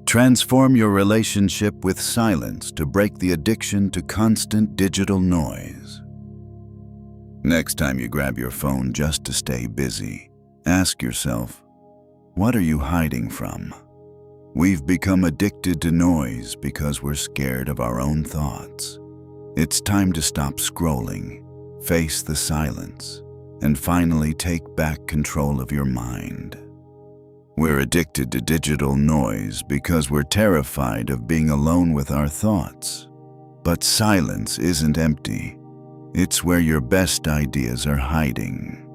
Transform your relationship with silence to break the addiction to constant digital noise. Next time you grab your phone just to stay busy, ask yourself, what are you hiding from? We've become addicted to noise because we're scared of our own thoughts. It's time to stop scrolling, face the silence, and finally take back control of your mind. We're addicted to digital noise because we're terrified of being alone with our thoughts. But silence isn't empty. It's where your best ideas are hiding.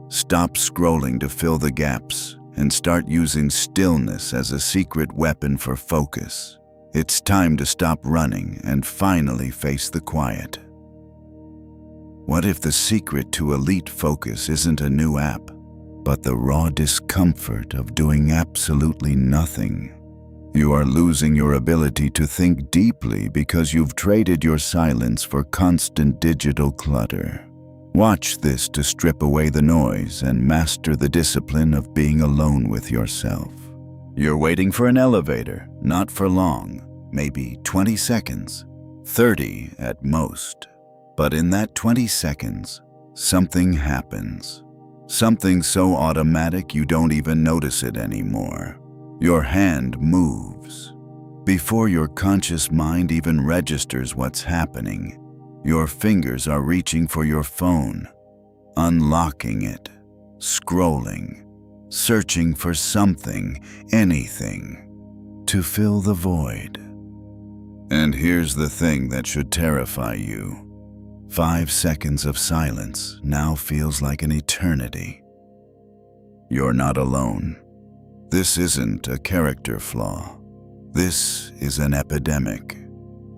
Stop scrolling to fill the gaps and start using stillness as a secret weapon for focus. It's time to stop running and finally face the quiet. What if the secret to elite focus isn't a new app, but the raw discomfort of doing absolutely nothing? You are losing your ability to think deeply because you've traded your silence for constant digital clutter. Watch this to strip away the noise and master the discipline of being alone with yourself. You're waiting for an elevator, not for long, maybe 20 seconds, 30 at most. But in that 20 seconds, something happens. Something so automatic you don't even notice it anymore. Your hand moves. Before your conscious mind even registers what's happening, your fingers are reaching for your phone, unlocking it, scrolling, searching for something, anything, to fill the void. And here's the thing that should terrify you. 5 seconds of silence now feels like an eternity. You're not alone. This isn't a character flaw. This is an epidemic.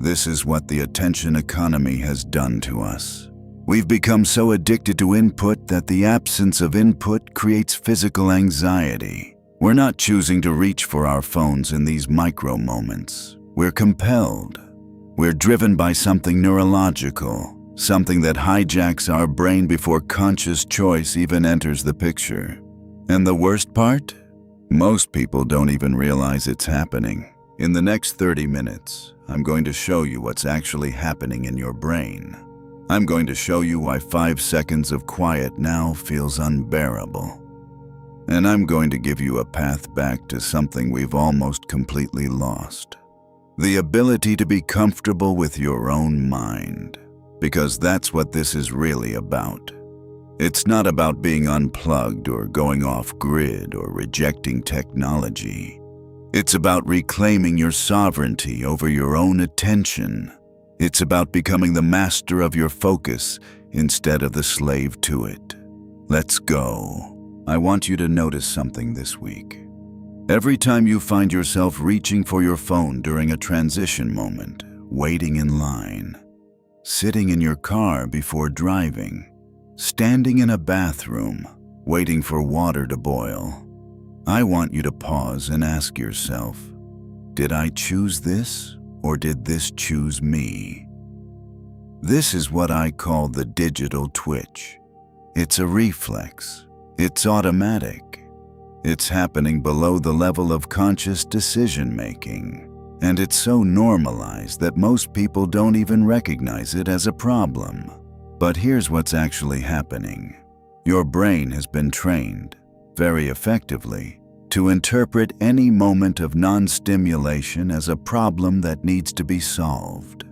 This is what the attention economy has done to us. We've become so addicted to input that the absence of input creates physical anxiety. We're not choosing to reach for our phones in these micro moments. We're compelled. We're driven by something neurological, something that hijacks our brain before conscious choice even enters the picture. And the worst part? Most people don't even realize it's happening. In the next 30 minutes, I'm going to show you what's actually happening in your brain. I'm going to show you why 5 seconds of quiet now feels unbearable. And I'm going to give you a path back to something we've almost completely lost. The ability to be comfortable with your own mind. Because that's what this is really about. It's not about being unplugged or going off grid or rejecting technology. It's about reclaiming your sovereignty over your own attention. It's about becoming the master of your focus instead of the slave to it. Let's go. I want you to notice something this week. Every time you find yourself reaching for your phone during a transition moment, waiting in line, sitting in your car before driving, standing in a bathroom, waiting for water to boil, I want you to pause and ask yourself, did I choose this or did this choose me? This is what I call the digital twitch. It's a reflex. It's automatic. It's happening below the level of conscious decision-making. And it's so normalized that most people don't even recognize it as a problem. But here's what's actually happening. Your brain has been trained, very effectively, to interpret any moment of non-stimulation as a problem that needs to be solved.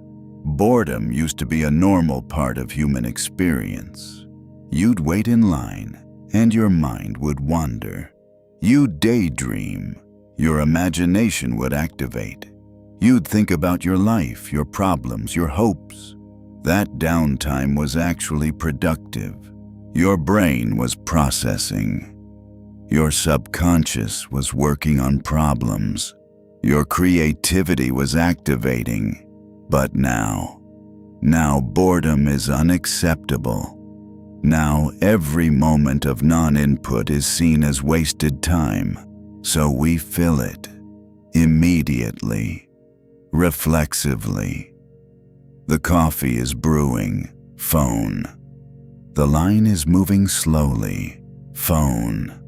Boredom used to be a normal part of human experience. You'd wait in line, and your mind would wander. You'd daydream. Your imagination would activate. You'd think about your life, your problems, your hopes. That downtime was actually productive. Your brain was processing. Your subconscious was working on problems. Your creativity was activating. But now boredom is unacceptable. Now every moment of non-input is seen as wasted time, so we fill it immediately, reflexively. The coffee is brewing, phone. The line is moving slowly. Phone.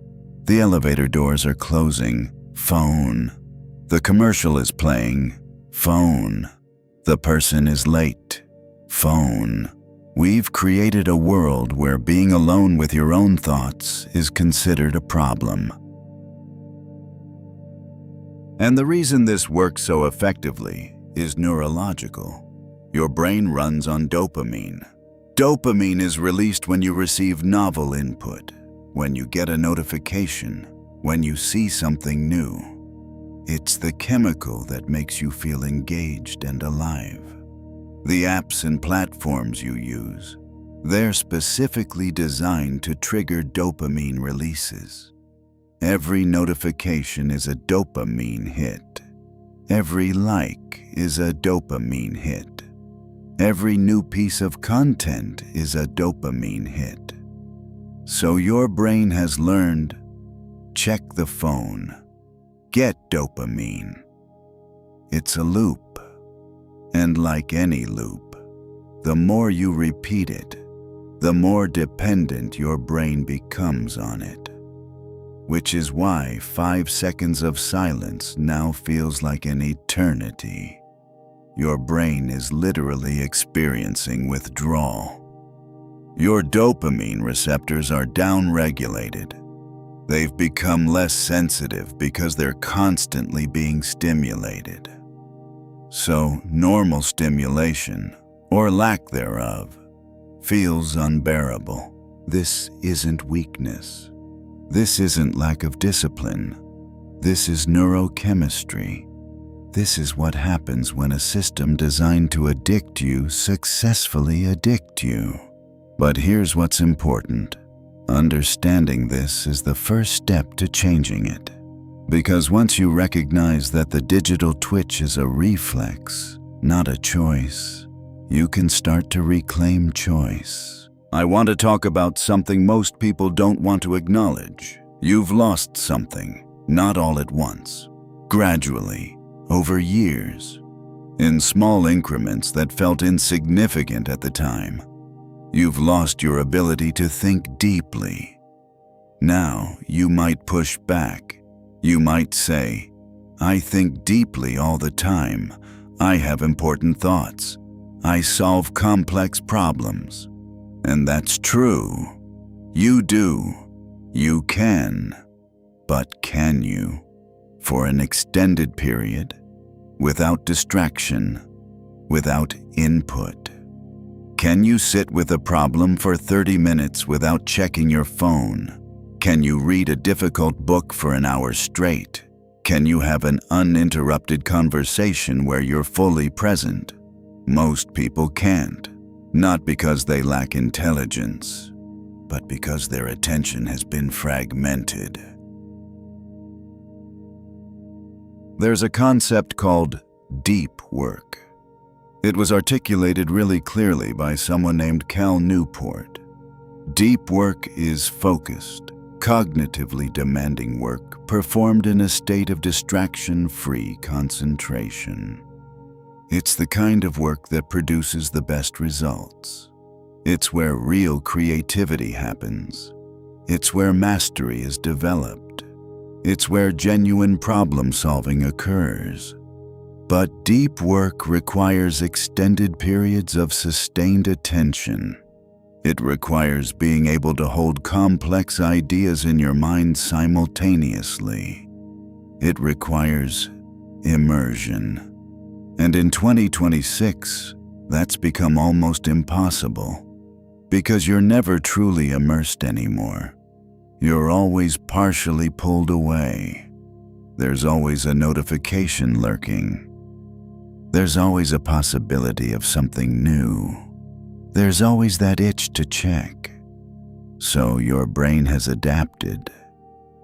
The elevator doors are closing. Phone. The commercial is playing. Phone. The person is late. Phone. We've created a world where being alone with your own thoughts is considered a problem. And the reason this works so effectively is neurological. Your brain runs on dopamine. Dopamine is released when you receive novel input, when you get a notification, when you see something new. It's the chemical that makes you feel engaged and alive. The apps and platforms you use, they're specifically designed to trigger dopamine releases. Every notification is a dopamine hit. Every like is a dopamine hit. Every new piece of content is a dopamine hit. So your brain has learned, check the phone, get dopamine. It's a loop. And like any loop, the more you repeat it, the more dependent your brain becomes on it. Which is why 5 seconds of silence now feels like an eternity. Your brain is literally experiencing withdrawal. Your dopamine receptors are downregulated. They've become less sensitive because they're constantly being stimulated. So, normal stimulation, or lack thereof, feels unbearable. This isn't weakness. This isn't lack of discipline. This is neurochemistry. This is what happens when a system designed to addict you successfully addicts you. But here's what's important. Understanding this is the first step to changing it. Because once you recognize that the digital twitch is a reflex, not a choice, you can start to reclaim choice. I want to talk about something most people don't want to acknowledge. You've lost something, not all at once, gradually, over years, in small increments that felt insignificant at the time. You've lost your ability to think deeply. Now you might push back. You might say, I think deeply all the time. I have important thoughts. I solve complex problems. And that's true. You do. You can. But can you? For an extended period, without distraction, without input. Can you sit with a problem for 30 minutes without checking your phone? Can you read a difficult book for an hour straight? Can you have an uninterrupted conversation where you're fully present? Most people can't, not because they lack intelligence, but because their attention has been fragmented. There's a concept called deep work. It was articulated really clearly by someone named Cal Newport. Deep work is focused, cognitively demanding work performed in a state of distraction-free concentration. It's the kind of work that produces the best results. It's where real creativity happens. It's where mastery is developed. It's where genuine problem-solving occurs. But deep work requires extended periods of sustained attention. It requires being able to hold complex ideas in your mind simultaneously. It requires immersion. And in 2026, that's become almost impossible. Because you're never truly immersed anymore. You're always partially pulled away. There's always a notification lurking. There's always a possibility of something new. There's always that itch to check. So your brain has adapted.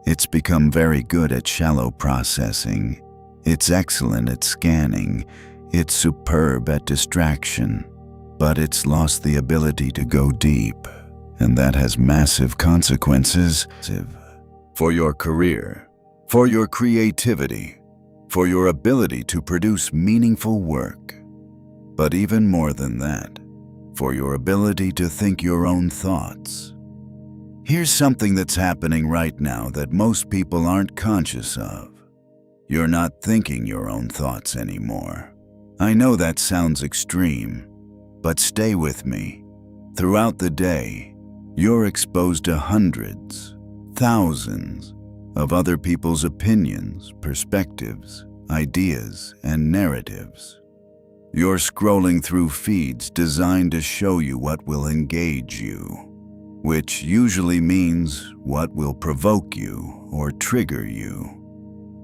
It's become very good at shallow processing. It's excellent at scanning. It's superb at distraction. But it's lost the ability to go deep. And that has massive consequences for your career, for your creativity, for your ability to produce meaningful work. But even more than that, for your ability to think your own thoughts. Here's something that's happening right now that most people aren't conscious of. You're not thinking your own thoughts anymore. I know that sounds extreme, but stay with me. Throughout the day, you're exposed to hundreds, thousands of other people's opinions, perspectives, ideas, and narratives. You're scrolling through feeds designed to show you what will engage you, which usually means what will provoke you or trigger you.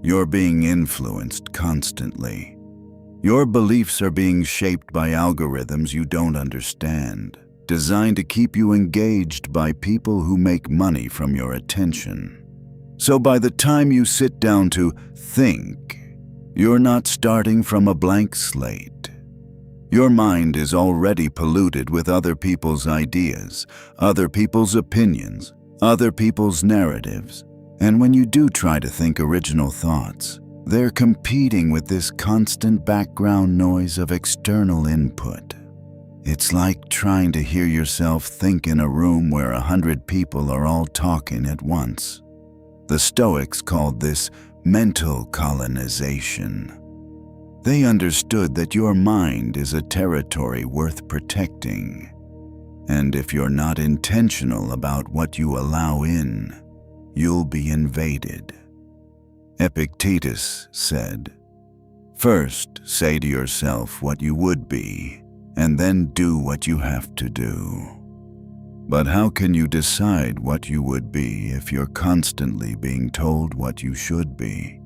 You're being influenced constantly. Your beliefs are being shaped by algorithms you don't understand, designed to keep you engaged by people who make money from your attention. So by the time you sit down to think, you're not starting from a blank slate. Your mind is already polluted with other people's ideas, other people's opinions, other people's narratives. And when you do try to think original thoughts, they're competing with this constant background noise of external input. It's like trying to hear yourself think in a room where 100 people are all talking at once. The Stoics called this mental colonization. They understood that your mind is a territory worth protecting. And if you're not intentional about what you allow in, you'll be invaded. Epictetus said, "First, say to yourself what you would be, and then do what you have to do." But how can you decide what you would be if you're constantly being told what you should be?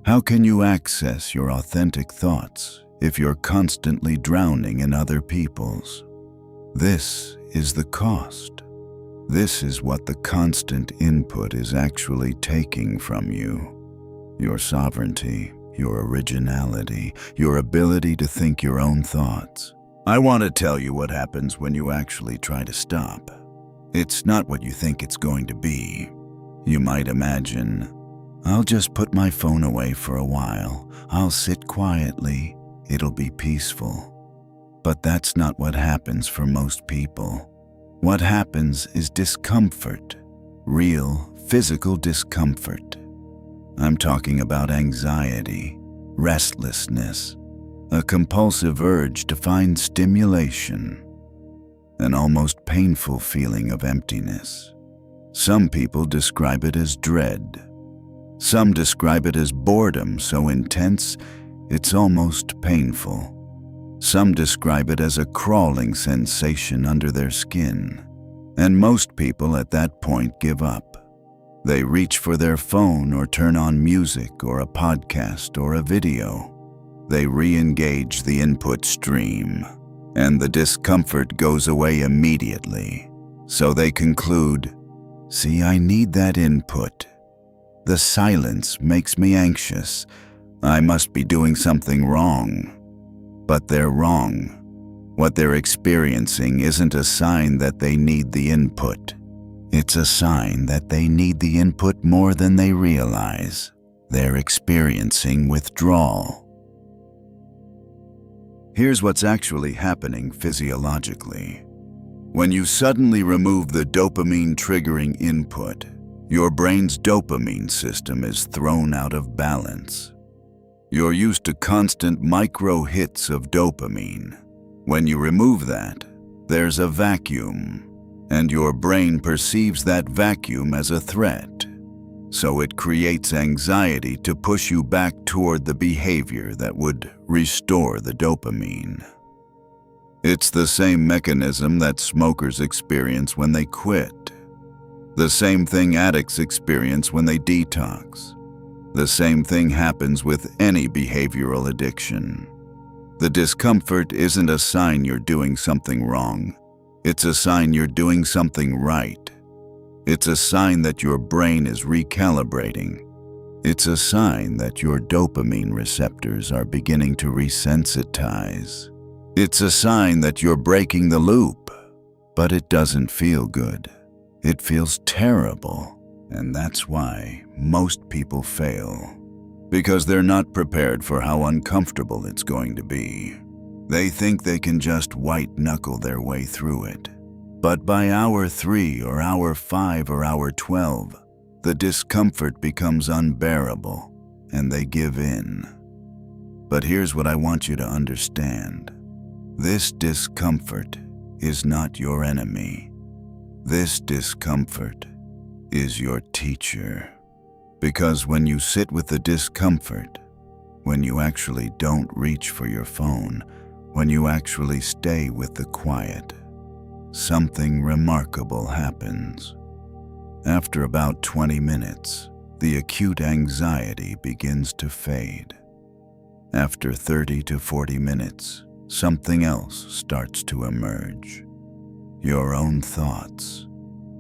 How can you access your authentic thoughts if you're constantly drowning in other people's? This is the cost. This is what the constant input is actually taking from you. Your sovereignty, your originality, your ability to think your own thoughts. I want to tell you what happens when you actually try to stop. It's not what you think it's going to be. You might imagine, I'll just put my phone away for a while. I'll sit quietly. It'll be peaceful. But that's not what happens for most people. What happens is discomfort, real physical discomfort. I'm talking about anxiety, restlessness, a compulsive urge to find stimulation, an almost painful feeling of emptiness. Some people describe it as dread. Some describe it as boredom so intense it's almost painful. Some describe it as a crawling sensation under their skin. And most people at that point give up. They reach for their phone or turn on music or a podcast or a video. They re-engage the input stream, and the discomfort goes away immediately. So they conclude, "See, I need that input. The silence makes me anxious. I must be doing something wrong." But they're wrong. What they're experiencing isn't a sign that they need the input. It's a sign that they need the input more than they realize. They're experiencing withdrawal. Here's what's actually happening physiologically. When you suddenly remove the dopamine-triggering input, your brain's dopamine system is thrown out of balance. You're used to constant micro hits of dopamine. When you remove that, there's a vacuum, and your brain perceives that vacuum as a threat. So it creates anxiety to push you back toward the behavior that would restore the dopamine. It's the same mechanism that smokers experience when they quit. The same thing addicts experience when they detox. The same thing happens with any behavioral addiction. The discomfort isn't a sign you're doing something wrong. It's a sign you're doing something right. It's a sign that your brain is recalibrating. It's a sign that your dopamine receptors are beginning to resensitize. It's a sign that you're breaking the loop. But it doesn't feel good. It feels terrible. And that's why most people fail. Because they're not prepared for how uncomfortable it's going to be. They think they can just white-knuckle their way through it. But by hour 3 or hour 5 or hour 12, the discomfort becomes unbearable and they give in. But here's what I want you to understand. This discomfort is not your enemy. This discomfort is your teacher. Because when you sit with the discomfort, when you actually don't reach for your phone, when you actually stay with the quiet, something remarkable happens. After about 20 minutes, the acute anxiety begins to fade. After 30 to 40 minutes, something else starts to emerge. Your own thoughts,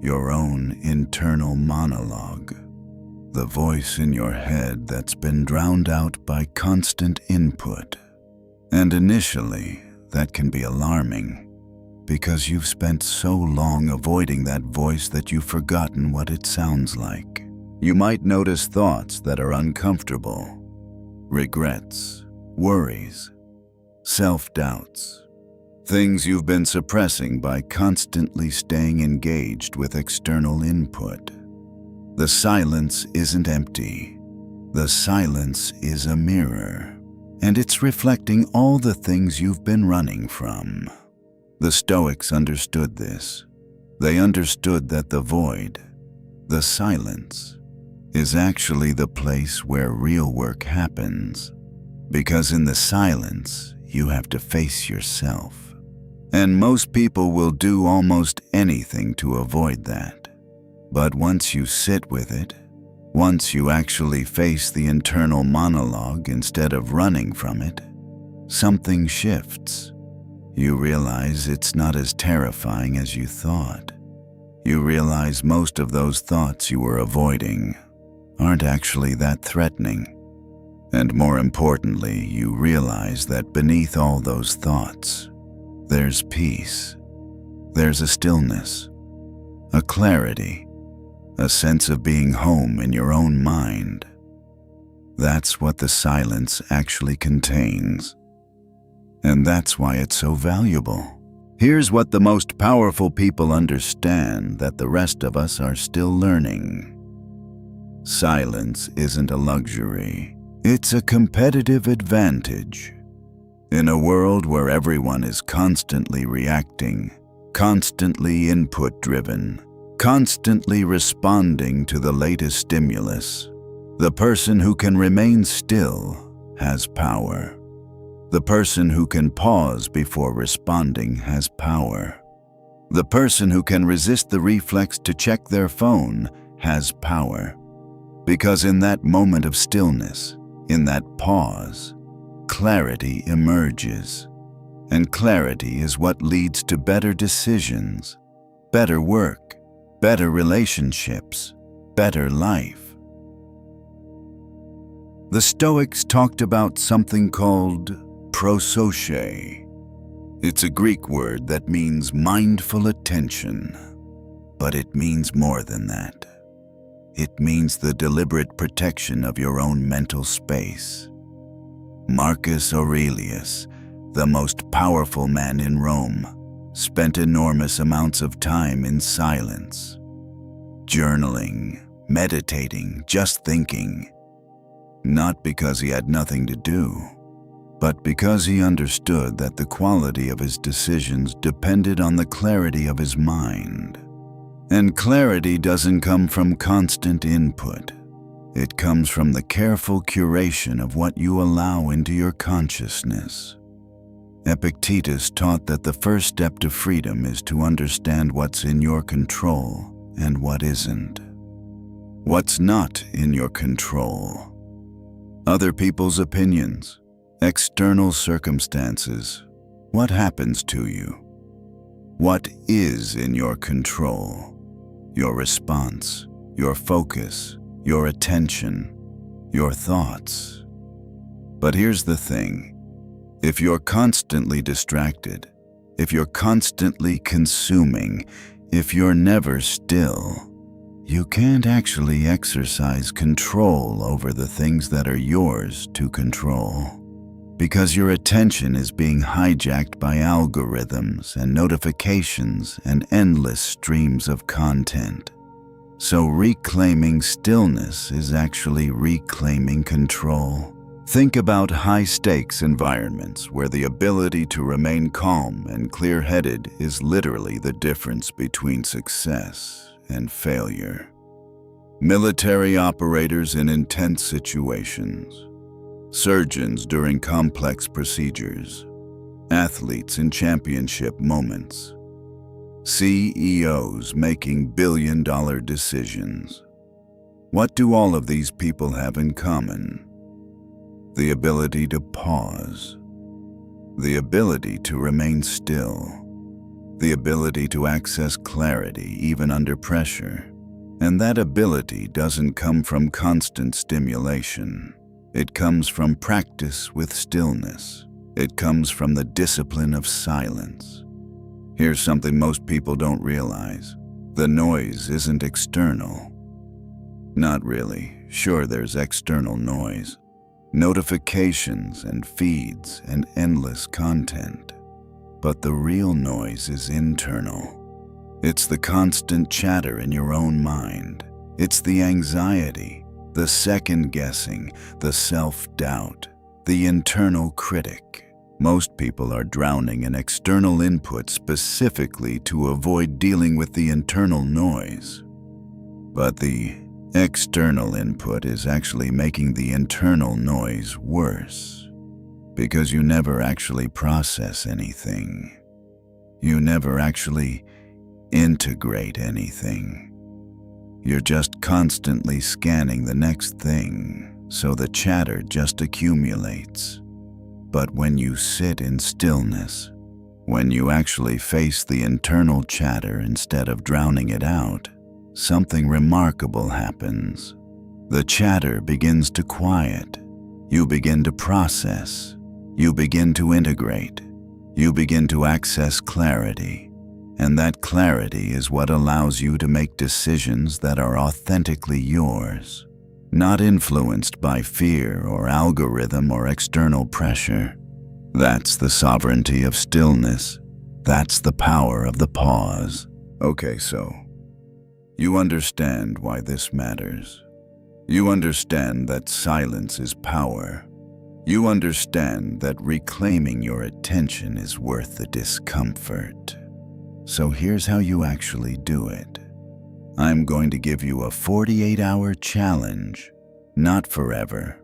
your own internal monologue, the voice in your head that's been drowned out by constant input. And initially, that can be alarming, because you've spent so long avoiding that voice that you've forgotten what it sounds like. You might notice thoughts that are uncomfortable, regrets, worries, self-doubts, things you've been suppressing by constantly staying engaged with external input. The silence isn't empty. The silence is a mirror, and it's reflecting all the things you've been running from. The Stoics understood this. They understood that the void, the silence, is actually the place where real work happens. Because in the silence, you have to face yourself. And most people will do almost anything to avoid that. But once you sit with it, once you actually face the internal monologue instead of running from it, something shifts. You realize it's not as terrifying as you thought. You realize most of those thoughts you were avoiding aren't actually that threatening. And more importantly, you realize that beneath all those thoughts, there's peace. There's a stillness, a clarity, a sense of being home in your own mind. That's what the silence actually contains. And that's why it's so valuable. Here's what the most powerful people understand that the rest of us are still learning. Silence isn't a luxury. It's a competitive advantage. In a world where everyone is constantly reacting, constantly input-driven, constantly responding to the latest stimulus, the person who can remain still has power. The person who can pause before responding has power. The person who can resist the reflex to check their phone has power. Because in that moment of stillness, in that pause, clarity emerges. And clarity is what leads to better decisions, better work, better relationships, better life. The Stoics talked about something called prosoche. It's a Greek word that means mindful attention, but it means more than that. It means the deliberate protection of your own mental space. Marcus Aurelius, the most powerful man in Rome, spent enormous amounts of time in silence, journaling, meditating, just thinking. Not because he had nothing to do, but because he understood that the quality of his decisions depended on the clarity of his mind. And clarity doesn't come from constant input. It comes from the careful curation of what you allow into your consciousness. Epictetus taught that the first step to freedom is to understand what's in your control and what isn't. What's not in your control. Other people's opinions, external circumstances, what happens to you. What is in your control? Your response, your focus, your attention, your thoughts. But here's the thing. If you're constantly distracted, if you're constantly consuming, if you're never still, you can't actually exercise control over the things that are yours to control. Because your attention is being hijacked by algorithms and notifications and endless streams of content. So reclaiming stillness is actually reclaiming control. Think about high-stakes environments where the ability to remain calm and clear-headed is literally the difference between success and failure. Military operators in intense situations, surgeons during complex procedures, athletes in championship moments, CEOs making billion-dollar decisions. What do all of these people have in common? The ability to pause, the ability to remain still, the ability to access clarity even under pressure. And that ability doesn't come from constant stimulation. It comes from practice with stillness. It comes from the discipline of silence. Here's something most people don't realize. The noise isn't external. Not really. Sure, there's external noise. Notifications and feeds and endless content. But the real noise is internal. It's the constant chatter in your own mind. It's the anxiety, the second-guessing, the self-doubt, the internal critic. Most people are drowning in external input specifically to avoid dealing with the internal noise. But the external input is actually making the internal noise worse, because you never actually process anything. You never actually integrate anything. You're just constantly scanning the next thing, so the chatter just accumulates. But when you sit in stillness, when you actually face the internal chatter instead of drowning it out, something remarkable happens. The chatter begins to quiet. You begin to process. You begin to integrate. You begin to access clarity. And that clarity is what allows you to make decisions that are authentically yours, not influenced by fear or algorithm or external pressure. That's the sovereignty of stillness. That's the power of the pause. Okay, so you understand why this matters. You understand that silence is power. You understand that reclaiming your attention is worth the discomfort. So here's how you actually do it. I'm going to give you a 48-hour challenge. Not forever.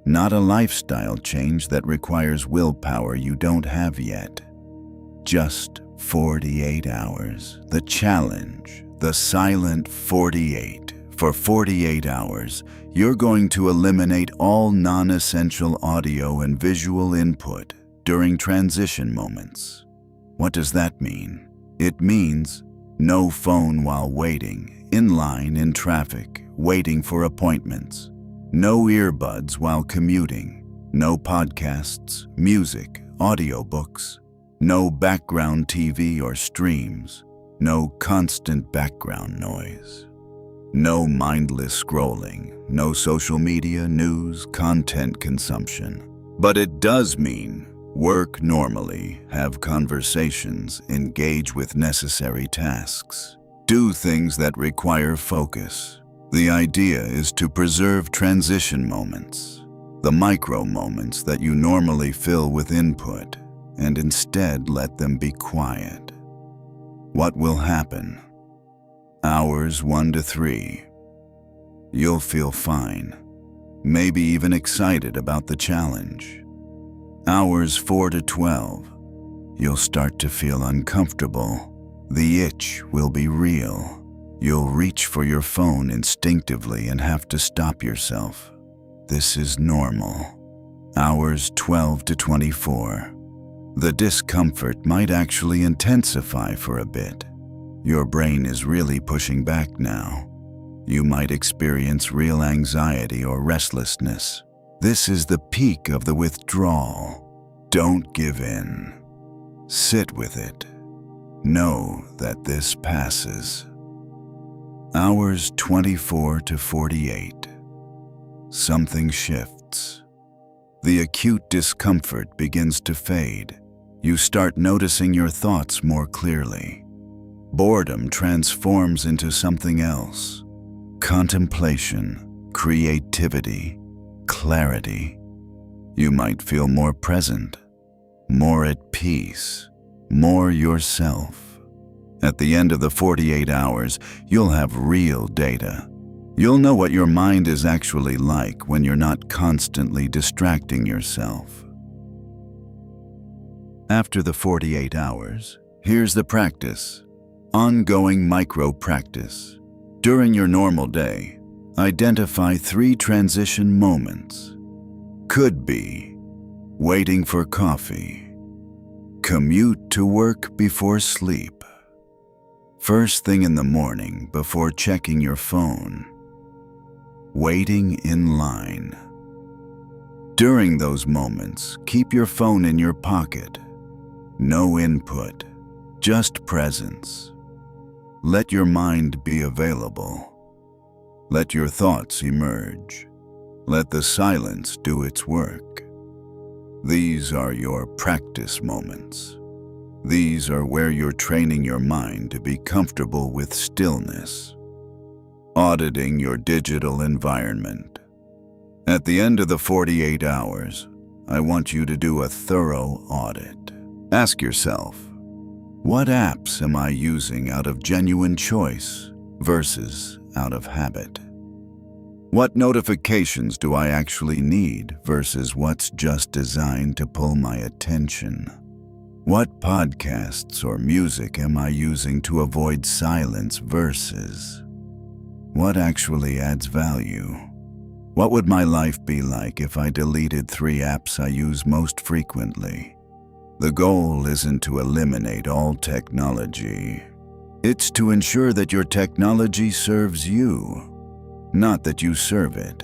Not a lifestyle change that requires willpower you don't have yet. Just 48 hours. The challenge. The silent 48. For 48 hours, you're going to eliminate all non-essential audio and visual input during transition moments. What does that mean? It means no phone while waiting, in line, in traffic, waiting for appointments. No earbuds while commuting. No podcasts, music, audiobooks. No background TV or streams. No constant background noise. No mindless scrolling. No social media, news, content consumption. But it does mean work normally, have conversations, engage with necessary tasks. Do things that require focus. The idea is to preserve transition moments, the micro moments that you normally fill with input, and instead let them be quiet. What will happen? Hours 1 to 3. You'll feel fine, maybe even excited about the challenge. Hours 4 to 12. You'll start to feel uncomfortable. The itch will be real. You'll reach for your phone instinctively and have to stop yourself. This is normal. Hours 12 to 24. The discomfort might actually intensify for a bit. Your brain is really pushing back now. You might experience real anxiety or restlessness. This is the peak of the withdrawal. Don't give in. Sit with it. Know that this passes. Hours 24 to 48. Something shifts. The acute discomfort begins to fade. You start noticing your thoughts more clearly. Boredom transforms into something else. Contemplation, creativity, clarity. You might feel more present, more at peace, more yourself. At the end of the 48 hours, you'll have real data. You'll know what your mind is actually like when you're not constantly distracting yourself. After the 48 hours, here's the practice. Ongoing micro-practice. During your normal day, identify 3 transition moments. Could be waiting for coffee, commute to work before sleep, first thing in the morning before checking your phone, waiting in line. During those moments, keep your phone in your pocket. No input, just presence. Let your mind be available. Let your thoughts emerge. Let the silence do its work. These are your practice moments. These are where you're training your mind to be comfortable with stillness. Auditing your digital environment. At the end of the 48 hours, I want you to do a thorough audit. Ask yourself, what apps am I using out of genuine choice versus out of habit? What notifications do I actually need versus what's just designed to pull my attention? What podcasts or music am I using to avoid silence versus what actually adds value? What would my life be like if I deleted 3 apps I use most frequently? The goal isn't to eliminate all technology. It's to ensure that your technology serves you, not that you serve it.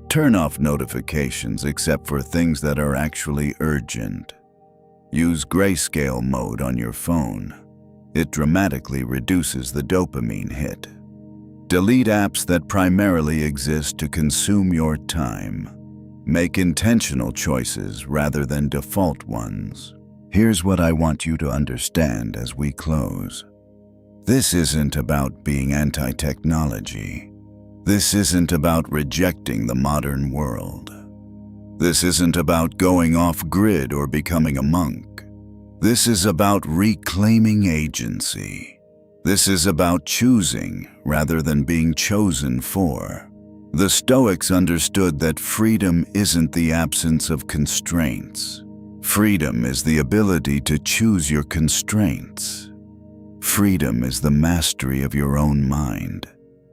Turn off notifications except for things that are actually urgent. Use grayscale mode on your phone. It dramatically reduces the dopamine hit. Delete apps that primarily exist to consume your time. Make intentional choices rather than default ones. Here's what I want you to understand as we close. This isn't about being anti-technology. This isn't about rejecting the modern world. This isn't about going off-grid or becoming a monk. This is about reclaiming agency. This is about choosing rather than being chosen for. The Stoics understood that freedom isn't the absence of constraints. Freedom is the ability to choose your constraints. Freedom is the mastery of your own mind.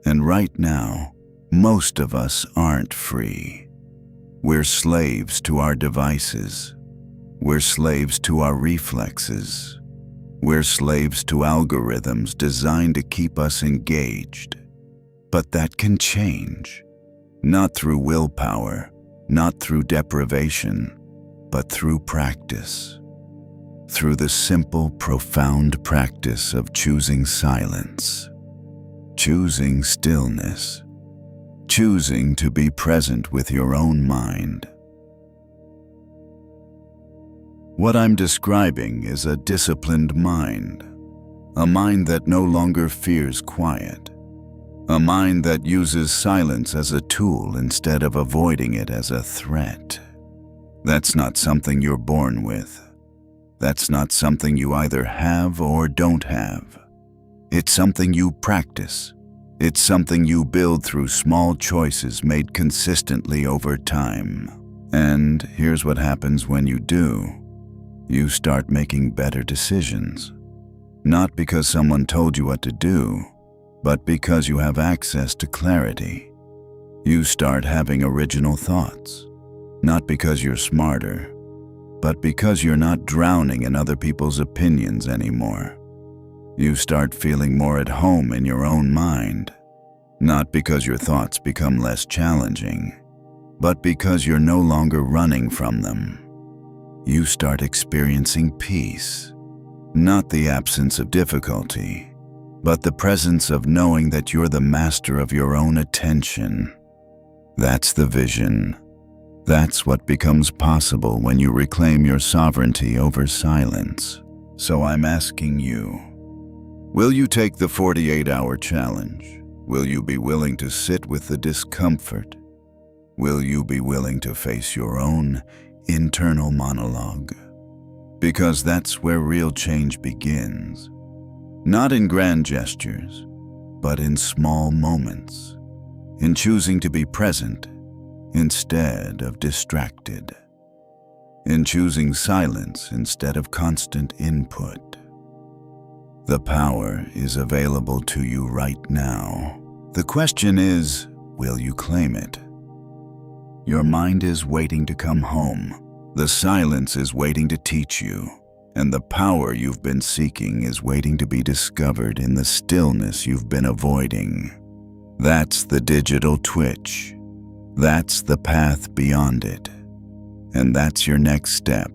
And right now, most of us aren't free. We're slaves to our devices. We're slaves to our reflexes. We're slaves to algorithms designed to keep us engaged. But that can change. Not through willpower, not through deprivation, but through practice. Through the simple, profound practice of choosing silence, choosing stillness, choosing to be present with your own mind. What I'm describing is a disciplined mind, a mind that no longer fears quiet, a mind that uses silence as a tool instead of avoiding it as a threat. That's not something you're born with. That's not something you either have or don't have. It's something you practice. It's something you build through small choices made consistently over time. And here's what happens when you do. You start making better decisions. Not because someone told you what to do, but because you have access to clarity. You start having original thoughts, not because you're smarter, but because you're not drowning in other people's opinions anymore. You start feeling more at home in your own mind, not because your thoughts become less challenging, but because you're no longer running from them. You start experiencing peace, not the absence of difficulty, but the presence of knowing that you're the master of your own attention. That's the vision. That's what becomes possible when you reclaim your sovereignty over silence. So I'm asking you, will you take the 48-hour challenge? Will you be willing to sit with the discomfort? Will you be willing to face your own internal monologue? Because that's where real change begins. Not in grand gestures, but in small moments. In choosing to be present instead of distracted. In choosing silence instead of constant input. The power is available to you right now. The question is, will you claim it? Your mind is waiting to come home. The silence is waiting to teach you. And the power you've been seeking is waiting to be discovered in the stillness you've been avoiding. That's the digital twitch. That's the path beyond it. And that's your next step.